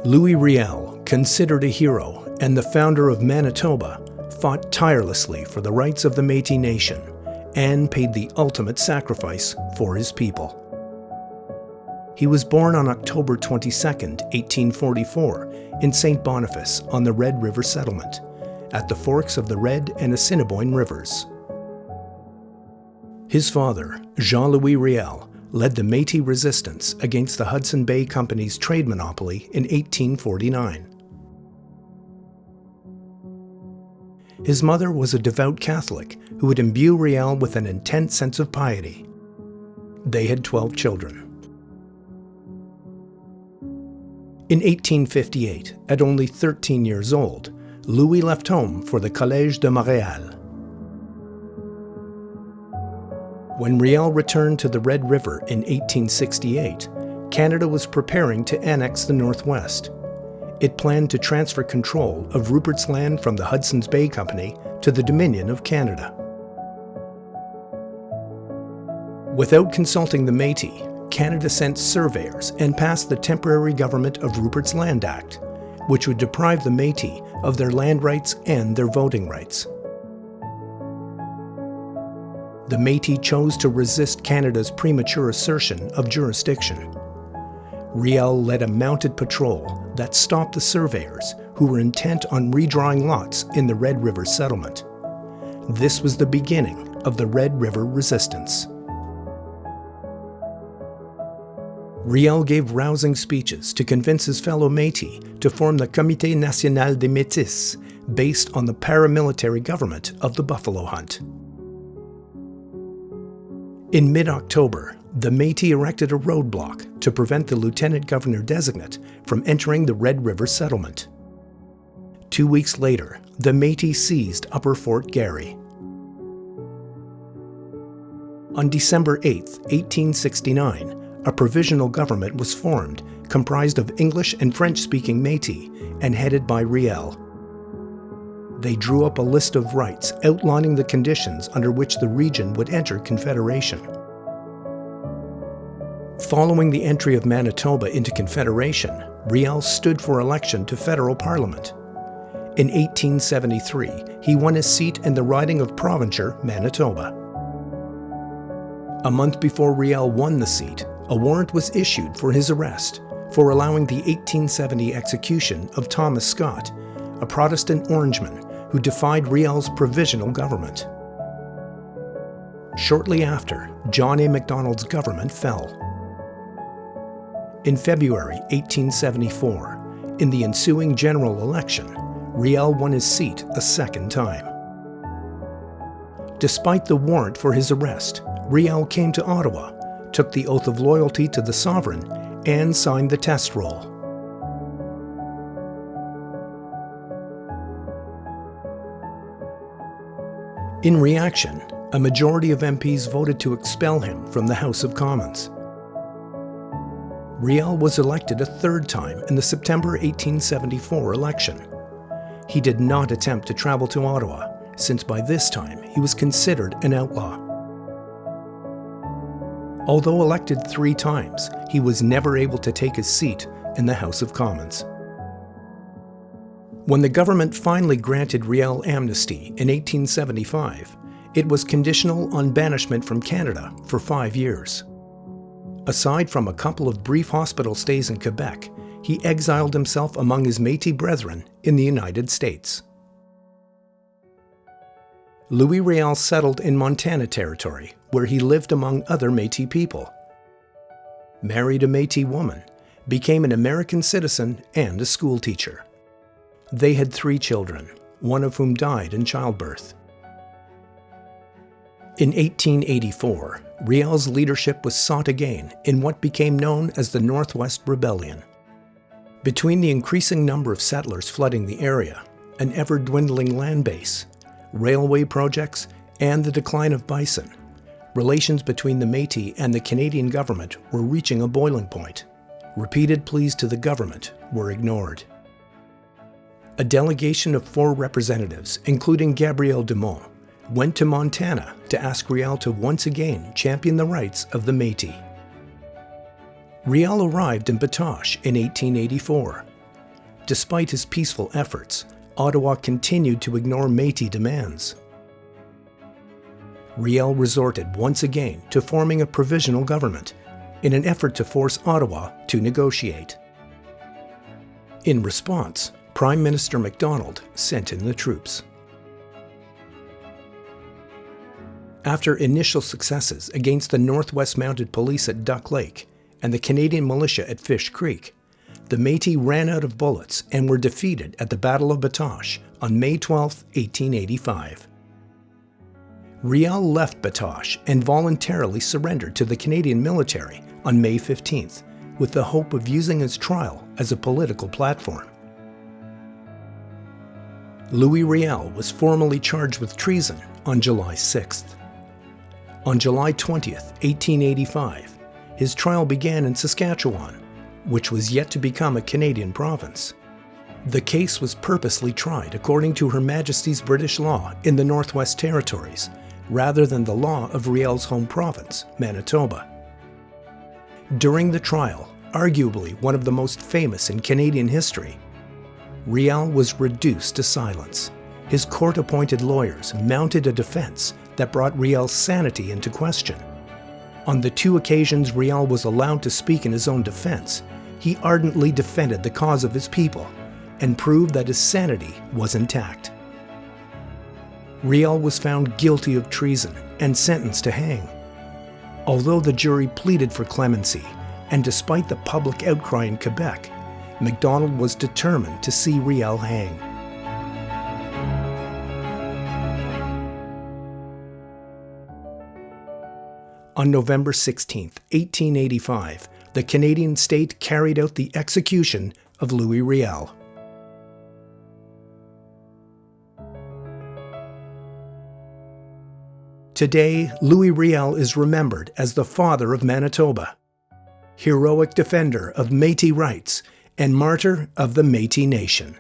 Louis Riel, considered a hero and the founder of Manitoba, fought tirelessly for the rights of the Métis Nation and paid the ultimate sacrifice for his people. He was born on October 22, 1844, in St. Boniface on the Red River settlement, at the forks of the Red and Assiniboine rivers. His father, Jean-Louis Riel, led the Métis resistance against the Hudson Bay Company's trade monopoly in 1849. His mother was a devout Catholic who would imbue Riel with an intense sense of piety. They had 12 children. In 1858, at only 13 years old, Louis left home for the Collège de Montréal. When Riel returned to the Red River in 1868, Canada was preparing to annex the Northwest. It planned to transfer control of Rupert's Land from the Hudson's Bay Company to the Dominion of Canada. Without consulting the Métis, Canada sent surveyors and passed the Temporary Government of Rupert's Land Act, which would deprive the Métis of their land rights and their voting rights. The Métis chose to resist Canada's premature assertion of jurisdiction. Riel led a mounted patrol that stopped the surveyors who were intent on redrawing lots in the Red River settlement. This was the beginning of the Red River resistance. Riel gave rousing speeches to convince his fellow Métis to form the Comité National des Métis, based on the paramilitary government of the buffalo hunt. In mid-October, the Métis erected a roadblock to prevent the lieutenant governor designate from entering the Red River settlement. 2 weeks later, the Métis seized Upper Fort Garry. On December 8, 1869, a provisional government was formed, comprised of English and French-speaking Métis, and headed by Riel. They drew up a list of rights outlining the conditions under which the region would enter Confederation. Following the entry of Manitoba into Confederation, Riel stood for election to federal parliament. In 1873, he won his seat in the riding of Provencher, Manitoba. A month before Riel won the seat, a warrant was issued for his arrest for allowing the 1870 execution of Thomas Scott, a Protestant Orangeman who defied Riel's provisional government. Shortly after, John A. Macdonald's government fell. In February 1874, in the ensuing general election, Riel won his seat a second time. Despite the warrant for his arrest, Riel came to Ottawa, took the oath of loyalty to the sovereign, and signed the test roll. In reaction, a majority of MPs voted to expel him from the House of Commons. Riel was elected a third time in the September 1874 election. He did not attempt to travel to Ottawa, since by this time he was considered an outlaw. Although elected 3 times, he was never able to take his seat in the House of Commons. When the government finally granted Riel amnesty in 1875, it was conditional on banishment from Canada for 5 years. Aside from a couple of brief hospital stays in Quebec, he exiled himself among his Métis brethren in the United States. Louis Riel settled in Montana Territory, where he lived among other Métis people. Married a Métis woman, became an American citizen and a school teacher. They had 3 children, one of whom died in childbirth. In 1884, Riel's leadership was sought again in what became known as the Northwest Rebellion. Between the increasing number of settlers flooding the area, an ever-dwindling land base, railway projects, and the decline of bison, relations between the Métis and the Canadian government were reaching a boiling point. Repeated pleas to the government were ignored. A delegation of 4 representatives, including Gabriel Dumont, went to Montana to ask Riel to once again champion the rights of the Métis. Riel arrived in Batoche in 1884. Despite his peaceful efforts, Ottawa continued to ignore Métis demands. Riel resorted once again to forming a provisional government in an effort to force Ottawa to negotiate. In response, Prime Minister Macdonald sent in the troops. After initial successes against the Northwest Mounted Police at Duck Lake and the Canadian militia at Fish Creek, the Métis ran out of bullets and were defeated at the Battle of Batoche on May 12, 1885. Riel left Batoche and voluntarily surrendered to the Canadian military on May 15th, with the hope of using his trial as a political platform. Louis Riel was formally charged with treason on July 6th. On July 20th, 1885, his trial began in Saskatchewan, which was yet to become a Canadian province. The case was purposely tried according to Her Majesty's British law in the Northwest Territories, rather than the law of Riel's home province, Manitoba. During the trial, arguably one of the most famous in Canadian history, Riel was reduced to silence. His court-appointed lawyers mounted a defense that brought Riel's sanity into question. On the two occasions Riel was allowed to speak in his own defense, he ardently defended the cause of his people and proved that his sanity was intact. Riel was found guilty of treason and sentenced to hang. Although the jury pleaded for clemency, and despite the public outcry in Quebec, Macdonald was determined to see Riel hang. On November 16, 1885, the Canadian state carried out the execution of Louis Riel. Today, Louis Riel is remembered as the father of Manitoba, heroic defender of Métis rights, and martyr of the Métis Nation.